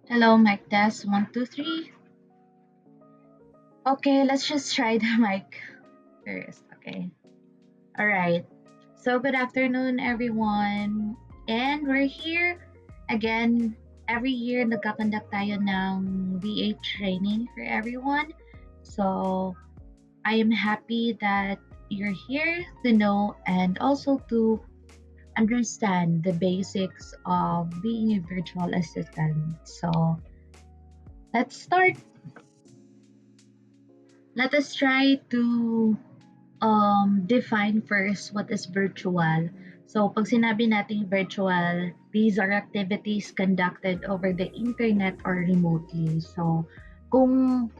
Hello, mic test. One, two, three. Okay, let's just try the mic first. Okay. All right. So, good afternoon, everyone. And we're here again. Every year, nagkakandak tayo ng VA training for everyone. So, I am happy that you're here to know and also to understand the basics of being a virtual assistant. So, let's start. Let us try to define first what is virtual. So, pag sinabi nating virtual, these are activities conducted over the internet or remotely. So, kung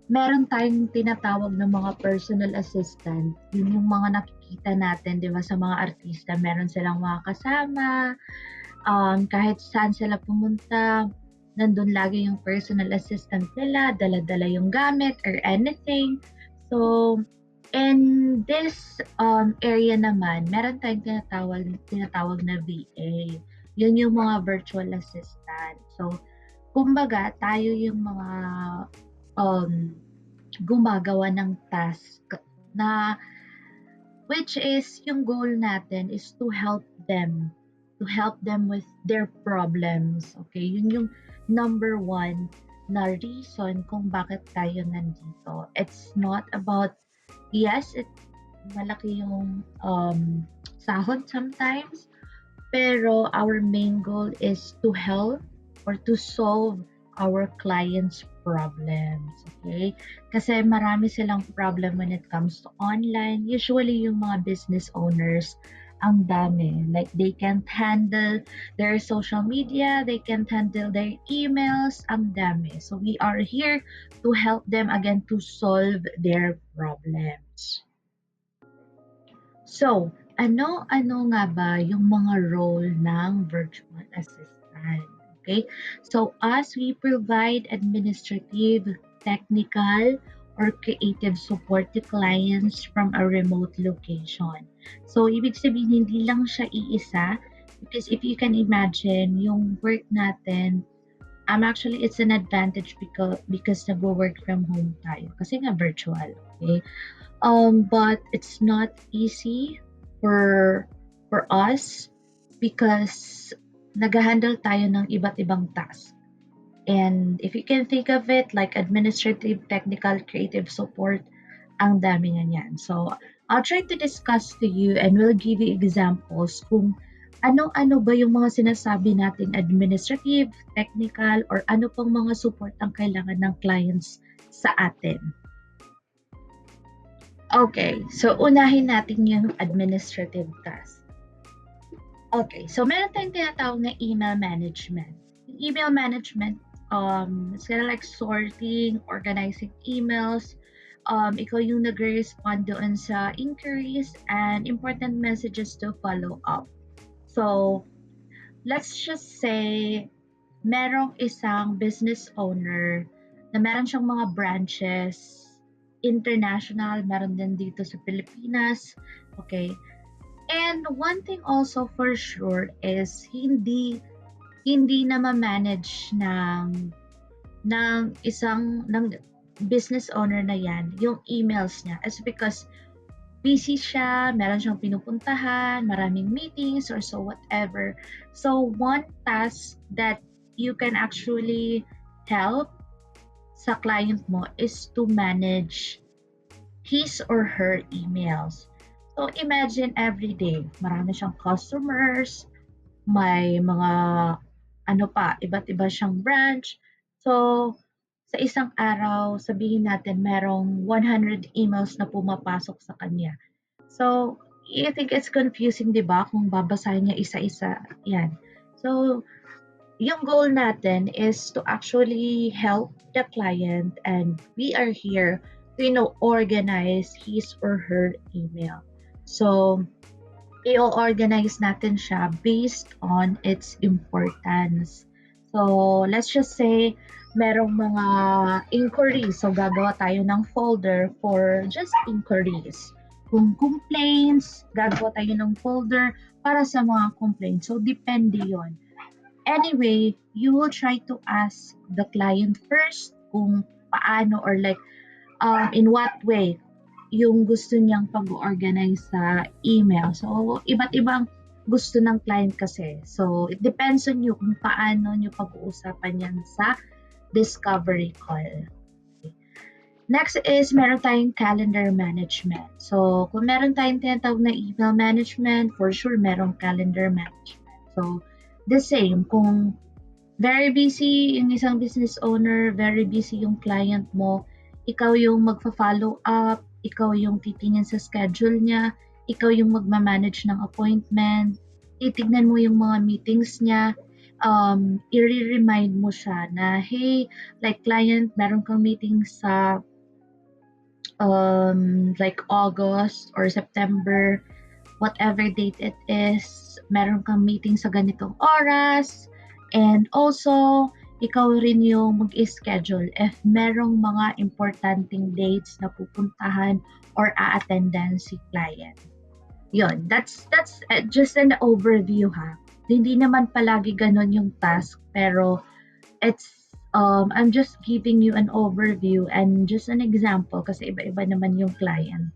meron tayong tinatawag na mga personal assistant, yun yung mga nakikita natin, di ba, sa mga artista, meron silang mga kasama, kahit saan sila pumunta, nandun lagi yung personal assistant nila, dala-dala yung gamit or anything. So, in this area naman, meron tayong tinatawag na VA. Yun yung mga virtual assistant. So, kumbaga, tayo yung mga um, gumagawa ng task na which is yung goal natin is to help them with their problems. Okay, yun yung number one na reason kung bakit tayo nandito. It's not about, yes, malaki yung sahod sometimes, pero our main goal is to help or to solve our clients' problems. Okay? Kasi marami silang problem when it comes to online. Usually yung mga business owners, ang dami. Like they can't handle their social media, they can't handle their emails, ang dami. So we are here to help them again to solve their problems. So, ano-ano nga ba yung mga role ng virtual assistant? Okay? So, us, we provide administrative, technical, or creative support to clients from a remote location. So, ibig sabihin, hindi lang siya iisa because if you can imagine, yung work natin, actually, it's an advantage because nag-work from home tayo. Kasi nga virtual, okay? But it's not easy for us because nag-handle tayo ng iba't ibang task. And if you can think of it like administrative, technical, creative support, ang dami nga niyan. So, I'll try to discuss to you and we'll give you examples kung ano-ano ba yung mga sinasabi nating administrative, technical, or ano pang mga support ang kailangan ng clients sa atin. Okay, so unahin natin yung administrative task. Okay, so meron tayong tinatawag na email management. Yung email management, it's kind of like sorting, organizing emails. Ikaw yung nagre-respond doon sa inquiries and important messages to follow up. So, let's just say, merong isang business owner na meron siyang mga branches, international, meron din dito sa Pilipinas. Okay. And one thing also for sure is hindi na ma-manage ng business owner na yan yung emails niya. It's because busy siya, meron siyang pinupuntahan, maraming meetings or so whatever. So one task that you can actually help sa client mo is to manage his or her emails. So imagine every day, marami siyang customers, may mga iba't iba siyang branch. So sa isang araw, sabihin natin merong 100 emails na pumapasok sa kanya. So, I think it's confusing, 'di ba, kung babasahin niya isa-isa, 'yan. So, yung goal natin is to actually help the client and we are here to, organize his or her email. So, i-organize natin siya based on its importance. So, let's just say, merong mga inquiries. So, gagawa tayo ng folder for just inquiries. Kung complaints, gagawa tayo ng folder para sa mga complaints. So, depende yon. Anyway, you will try to ask the client first kung paano or like in what way yung gusto niyang pag-organize sa email. So, iba't ibang gusto ng client kasi. So, it depends on you kung paano niyo pag-uusapan yan sa discovery call. Next is meron tayong calendar management. So, kung meron tayong tinatawag na email management, for sure merong calendar management. So, the same, kung very busy yung isang business owner, very busy yung client mo, ikaw yung magfa-follow up, ikaw yung titingin sa schedule niya, ikaw yung magma-manage ng appointment, titignan mo yung mga meetings niya, i-remind mo siya na, hey, like client, meron kang meeting sa like August or September, whatever date it is, meron kang meeting sa ganitong oras, and also, ikaw rin yung mag-schedule if merong mga importanteng dates na pupuntahan or a-attendan si client. Yun, that's just an overview ha. Hindi naman palagi ganun yung task, pero it's I'm just giving you an overview and just an example kasi iba-iba naman yung client.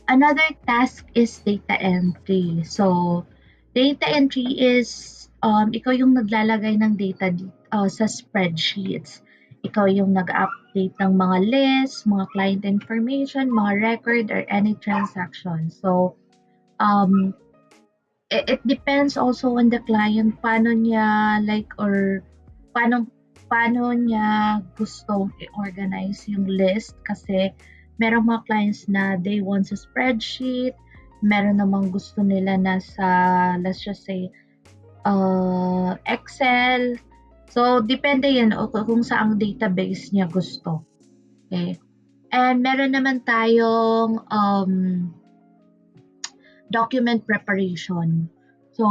Another task is data entry. So, data entry is ikaw yung naglalagay ng data sa spreadsheets. Ikaw yung nag-update ng mga lists, mga client information, mga record, or any transaction. So, um, it depends also on the client paano niya like or paano paano niya gustong i-organize yung list kasi merong mga clients na they want sa spreadsheet, meron namang gusto nila na sa, let's just say, Excel. So, depende yan o kung saang database niya gusto. Okay. And meron naman tayong document preparation. So,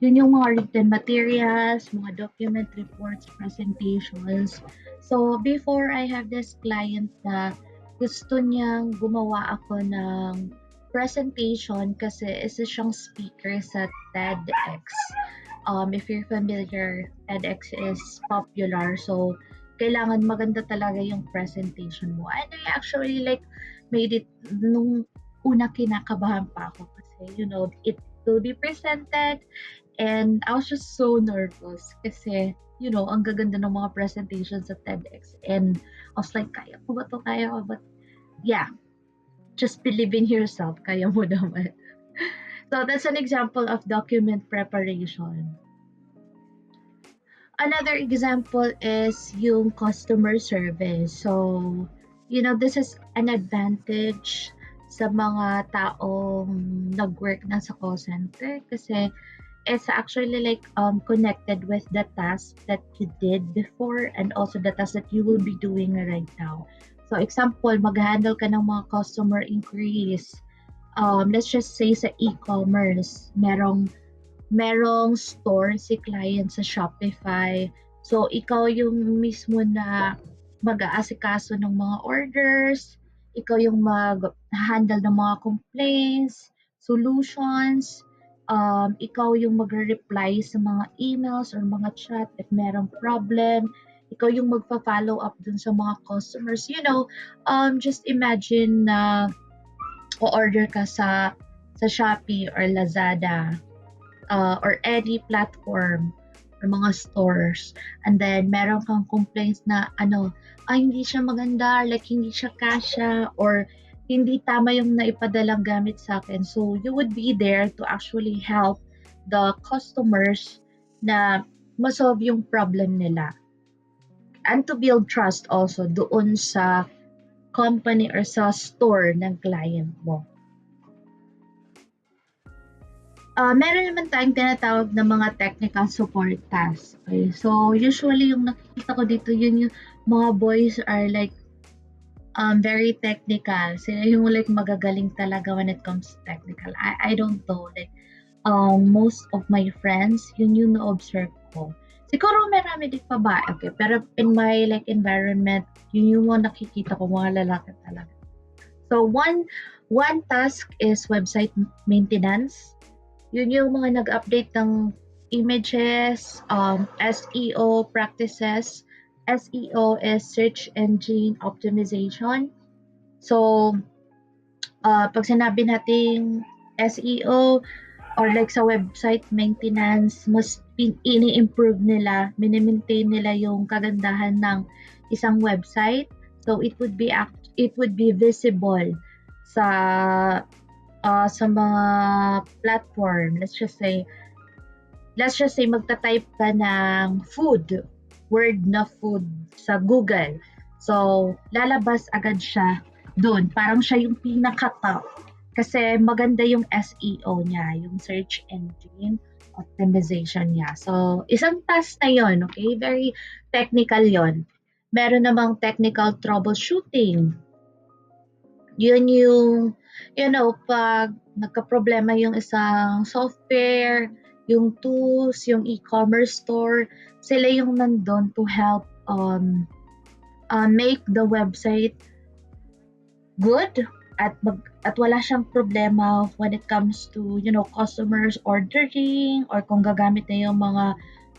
yun yung mga written materials, mga document reports, presentations. So, before I have this client na gusto niyang gumawa ako ng presentation kasi isa siyang speaker sa TEDx. If you're familiar, TEDx is popular. So, kailangan maganda talaga yung presentation mo. And I actually like made it nung una kinakabahan pa ako kasi it will be presented and I was just so nervous kasi ang gaganda ng mga presentations sa TEDx and I was like, kaya ko ba to? Kaya ko ba? Yeah, just believe in yourself. Kaya mo naman. So that's an example of document preparation. Another example is yung customer service. So, this is an advantage sa mga taong nag-work na sa call center kasi it's actually like connected with the task that you did before and also the task that you will be doing right now. So, example, mag-handle ka ng mga customer inquiries. Let's just say sa e-commerce, merong store si client sa Shopify. So, ikaw yung mismo na mag-aasikaso ng mga orders, ikaw yung mag-handle ng mga complaints, solutions, ikaw yung magre-reply sa mga emails or mga chat if merong problem, ikaw yung magpa-follow up dun sa mga customers. Just imagine na o-order ka sa Shopee or Lazada or any platform or mga stores and then meron kang complaints na hindi siya maganda, like hindi siya kasya or hindi tama yung naipadalang gamit sa akin. So you would be there to actually help the customers na ma-solve yung problem nila and to build trust also doon sa company or sa store ng client mo. Meron naman tayong tinatawag na mga technical support tasks. Okay? So, usually yung nakikita ko dito, yun yung mga boys are like very technical. Sila yung like magagaling talaga when it comes to technical. I don't know. Like, most of my friends, yun yung na-observe ko. Siguro marami din babae. Okay? Pero in my like environment, yun yung mga nakikita ko, mga lalaki talaga. So, one task is website maintenance. Yun yung mga nag-update ng images, SEO practices. SEO is search engine optimization. So, pag sinabi nating SEO or like sa website maintenance, mas ini-improve nila, mini-maintain nila yung kagandahan ng isang website. So it would be visible sa sa mga platform. Let's just say magta-type ka ng food, word na food sa Google. So, lalabas agad siya doon. Parang siya yung pinaka-top. Kasi maganda yung SEO niya, yung search engine optimization niya. So, isang task na yon, okay? Very technical yon. Meron namang technical troubleshooting. Yun yung, pag nagka-problema yung isang software, yung tools, yung e-commerce store, sila yung nandun to help make the website good at wala siyang problema when it comes to, customers ordering or kung gagamit na yung mga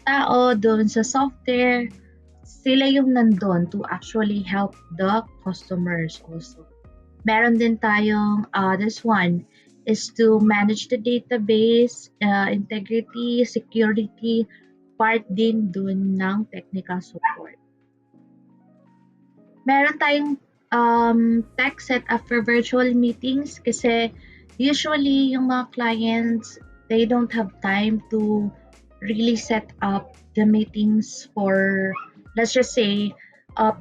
tao doon sa software, sila yung nandun to actually help the customers also. Meron din tayong this one is to manage the database, integrity, security, part din dun ng technical support. Meron tayong tech setup for virtual meetings kasi usually yung mga clients, they don't have time to really set up the meetings for, let's just say,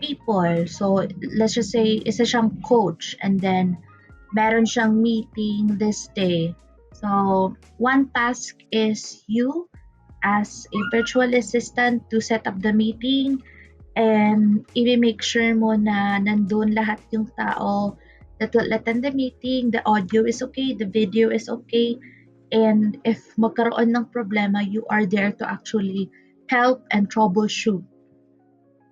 people. So, let's just say, isa siyang coach and then meron siyang meeting this day. So, one task is you as a virtual assistant to set up the meeting and i-make sure mo na nandun lahat yung tao that will attend the meeting, the audio is okay, the video is okay, and if magkaroon ng problema, you are there to actually help and troubleshoot.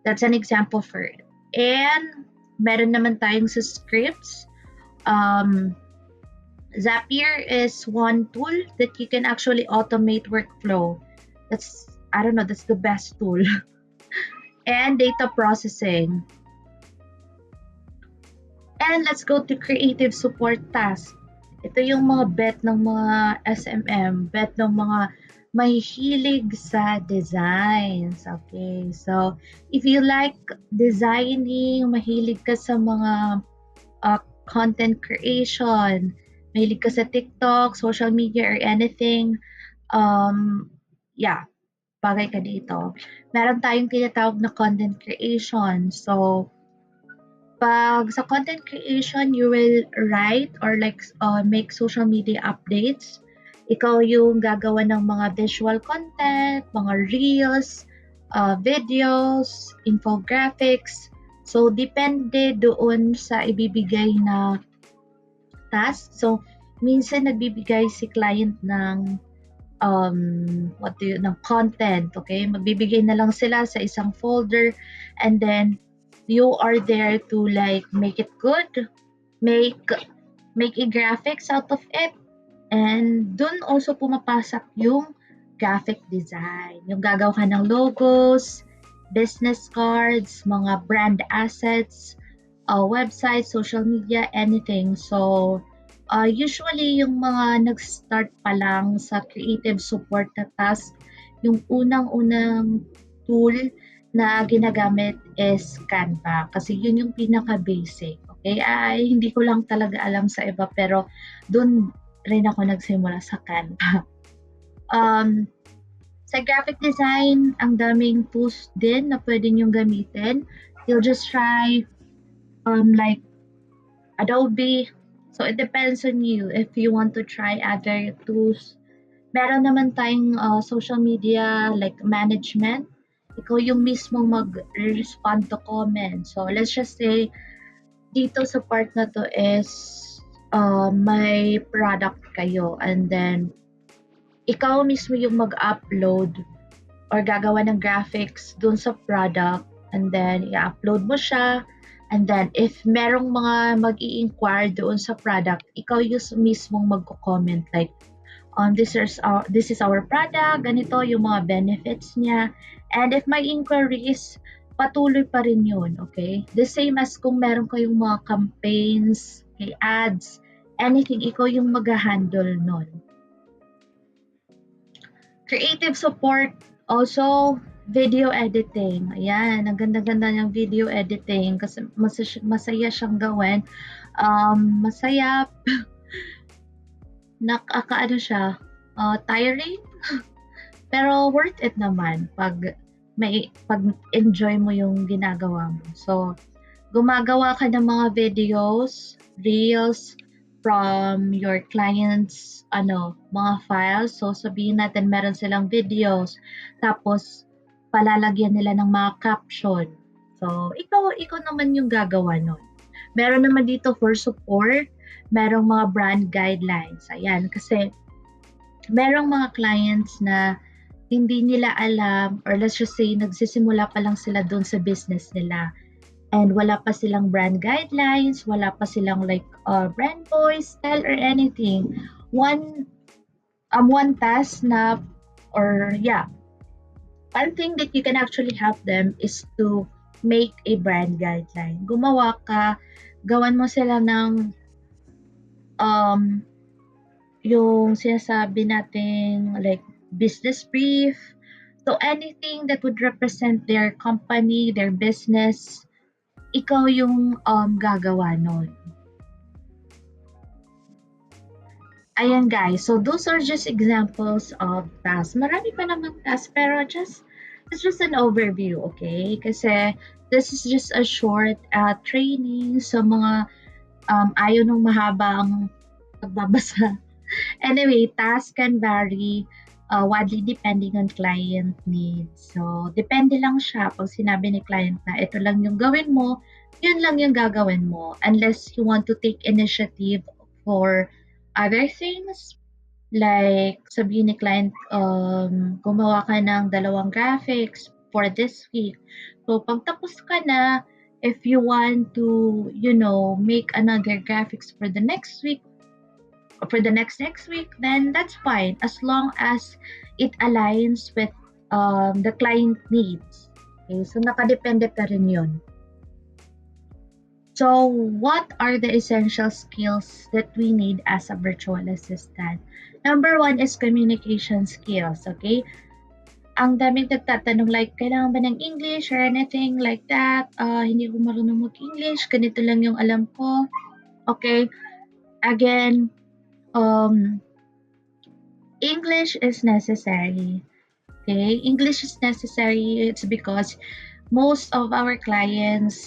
That's an example for it. And meron naman tayong sa scripts. Zapier is one tool that you can actually automate workflow. That's the best tool. And data processing. And let's go to creative support task. Ito yung mga bet ng mga SMM, bet ng mga mahihilig sa designs. Okay, so if you like designing, mahilig ka sa mga content creation, mahilig ka sa TikTok, social media, or anything, bagay ka dito. Meron tayong tinatawag na content creation. So, pag sa content creation, you will write or make social media updates. Ikaw yung gagawa ng mga visual content, mga reels, videos, infographics. So, depende doon sa ibibigay na task. So, minsan nagbibigay si client ng ng content, okay? Magbibigay na lang sila sa isang folder and then you are there to make it good, make a graphics out of it, and dun also pumapasok yung graphic design. Yung gagawa ka ng logos, business cards, mga brand assets, website, social media, anything. So, usually yung mga nag-start pa lang sa creative support na task, yung unang-unang tool na ginagamit is Canva kasi yun yung pinaka-basic. Okay? Hindi ko lang talaga alam sa iba pero dun rin ako nagsimula sa Canva. Sa graphic design, ang daming tools din na pwede nyo gamitin. You'll just try like Adobe. So, it depends on you if you want to try other tools. Meron naman tayong social media like management. Ikaw yung mismo mag-respond to comments. So, let's just say, dito sa part na to is may product kayo and then ikaw mismo yung mag-upload or gagawa ng graphics dun sa product and then i-upload mo siya. And then, if merong mga mag-i-inquire doon sa product, ikaw yung mismong magko-comment like, this is our product, ganito yung mga benefits niya. And if may inquiries, patuloy pa rin yun, okay? The same as kung meron kayong mga campaigns, okay, ads, anything, ikaw yung mag-handle nun. Creative support, also video editing. Ayan, ang ganda-ganda ng video editing kasi masaya siyang gawin. Masaya, nakakaano siya, tiring, pero worth it naman pag enjoy mo yung ginagawa mo. So, gumagawa ka ng mga videos, reels from your clients, mga files. So, sabihin natin meron silang videos, tapos palalagyan nila ng mga caption. So, ikaw naman yung gagawa nun. Meron naman dito for support, merong mga brand guidelines. Ayan, kasi merong mga clients na hindi nila alam, or let's just say nagsisimula pa lang sila doon sa business nila and wala pa silang brand guidelines, wala pa silang like brand voice, style, or anything. One task na, or yeah, one thing that you can actually help them is to make a brand guideline. Gumawa ka, gawan mo sila ng yung sinasabi nating like business brief. So anything that would represent their company, their business, ikaw yung gagawa nun. Ayan guys, so those are just examples of tasks. Marami pa namang tasks, pero it's just an overview, okay? Kasi this is just a short training sa mga ayaw nung mahabang pagbabasa. Anyway, tasks can vary widely depending on client needs. So, depende lang siya pag sinabi ni client na ito lang yung gawin mo, yun lang yung gagawin mo. Unless you want to take initiative for other things, like sabihin ni client, gumawa ka ng 2 graphics for this week. So, pag tapos ka na, if you want to, make another graphics for the next week, for the next week, then that's fine as long as it aligns with the client needs. Okay, so nakadepende pa rin yun. So what are the essential skills that we need as a virtual assistant? Number 1 is communication skills, okay? Ang daming nagtatanong like, kailangan ba ng English or anything like that? Hindi ko marunong mag-English, ganito lang yung alam ko. Okay, again, English is necessary. Okay, English is necessary. It's because most of our clients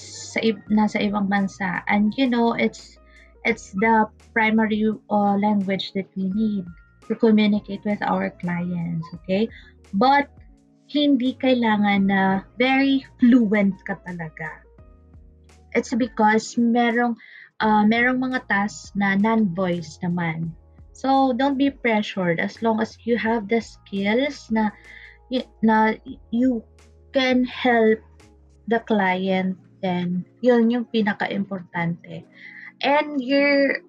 nasa ibang bansa, and it's the primary language that we need to communicate with our clients. Okay, but hindi kailangan na very fluent ka talaga. It's because merong mga tasks na non-voice naman. So, don't be pressured as long as you have the skills na you can help the client, then yun yung pinaka-importante. And you're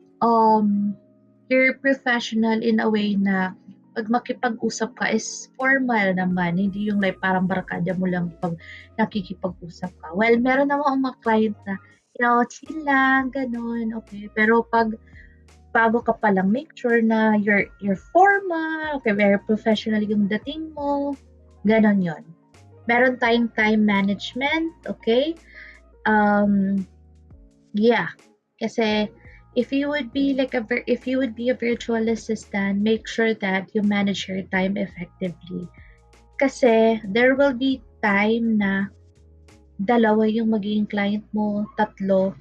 professional in a way na pag makipag-usap ka is formal naman, hindi yung like parang barkada mo lang pag nakikipag-usap ka. Well, meron namang mga client na, chill lang, ganun, okay. Pero pag bago ka pa lang, make sure na you're formal, okay, very professional yung dating mo, ganon yon. Meron tayong time management, okay? Yeah, kasi if you would be a virtual assistant, make sure that you manage your time effectively. Kasi there will be time na 2 yung magiging client mo, 3.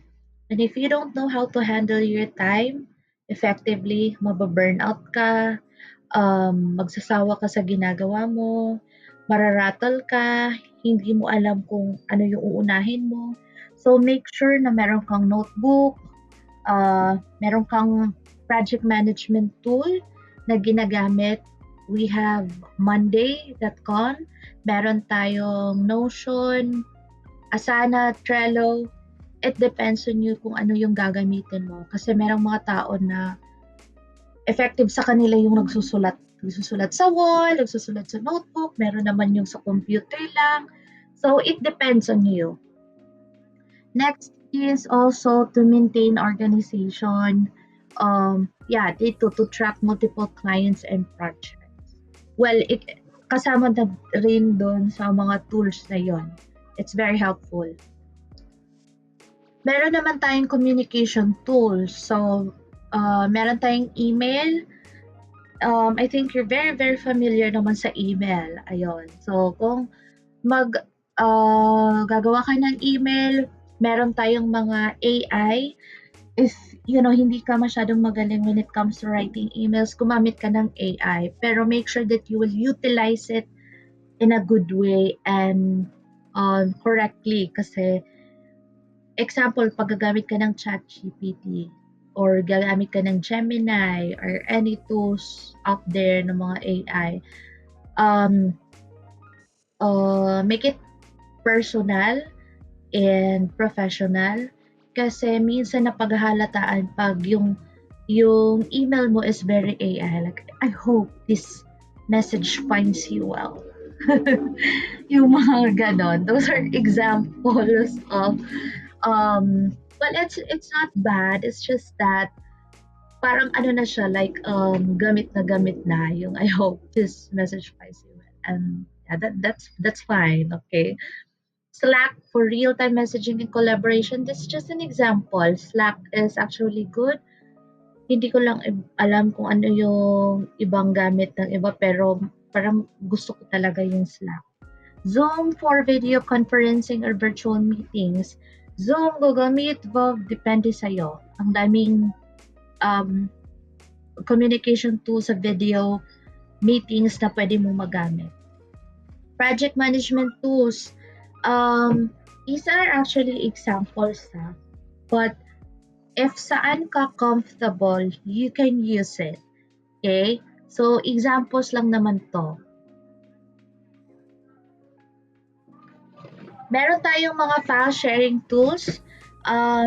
And if you don't know how to handle your time effectively, mababurnout ka, magsasawa ka sa ginagawa mo, mararattle ka, hindi mo alam kung ano yung uunahin mo. So make sure na meron kang notebook, meron kang project management tool na ginagamit. We have Monday.com, meron tayong Notion, Asana, Trello. It depends on you kung ano yung gagamitin mo. Kasi merong mga tao na effective sa kanila yung nagsusulat sa wall, nagsusulat sa notebook, meron naman yung sa computer lang. So it depends on you. Next is also to maintain organization. Yeah, to track multiple clients and projects. Well, kasama na rin doon sa mga tools na yon. It's very helpful. Meron naman tayong communication tools. So, meron tayong email. I think you're very, very familiar naman sa email. Ayun. So, kung gagawa ka ng email, meron tayong mga AI. If, hindi ka masyadong magaling when it comes to writing emails, gumamit ka ng AI. Pero make sure that you will utilize it in a good way and correctly. Kasi, example, pag gagamit ka ng ChatGPT or gagamit ka ng Gemini or any tools out there ng mga AI, um, make it personal and professional kasi minsan napaghahalataan pag yung email mo is very AI. Like, I hope this message finds you well. Yung mga ganon. Those are examples of well, it's not bad. It's just that parang ano na siya, like gamit na yung I hope this message finds you well. And yeah, that's fine. Okay. Slack for real-time messaging and collaboration. This is just an example. Slack is actually good. Hindi ko lang alam kung ano yung ibang gamit ng iba pero parang gusto ko talaga yung Slack. Zoom for video conferencing or virtual meetings. Zoom, Google Meet, Vogue, depende sa'yo. Ang daming um, communication tools sa video meetings na pwede mo magamit. Project management tools. These are actually examples na, but if saan ka comfortable, you can use it. Okay? So, examples lang naman to. Meron tayong mga file sharing tools.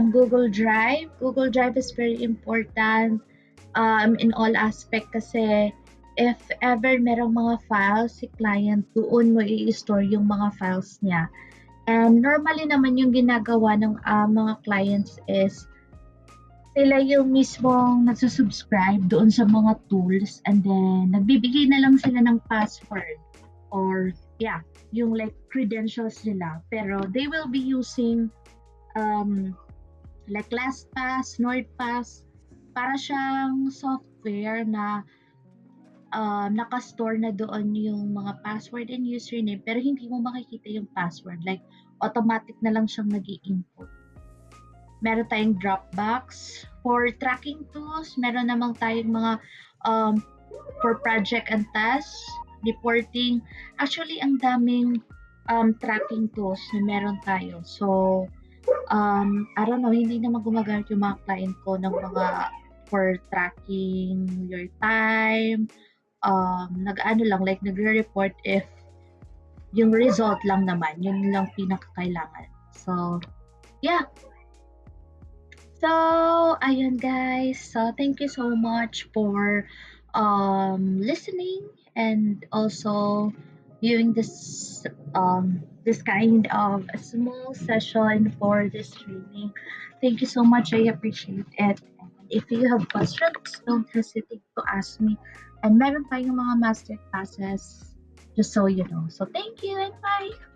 Google Drive. Google Drive is very important in all aspect kasi if ever merong mga files si client, doon mo i-store yung mga files niya. And normally naman yung ginagawa ng mga clients is sila yung mismong nagsusubscribe doon sa mga tools and then nagbibigay na lang sila ng password or yeah, yung like credentials nila. Pero they will be using like LastPass, NordPass, para siyang software na naka-store na doon yung mga password and username pero hindi mo makikita yung password. Like, automatic na lang siyang nag-i-input. Meron tayong Dropbox. For tracking tools, meron namang tayong mga for project and tasks, reporting. Actually, ang daming tracking tools na meron tayo. So, I don't know, hindi naman gumagamit yung mga client ko ng mga for tracking your time, nag-ano lang, like nagre-report if yung result lang naman, yun lang pinakakailangan. So, yeah. So, ayun guys. So, thank you so much for listening and also viewing this kind of a small session for this training. Thank you so much. I appreciate it. And if you have questions, don't hesitate to ask me. And meron tayong mga master classes just so you know. So, thank you and bye!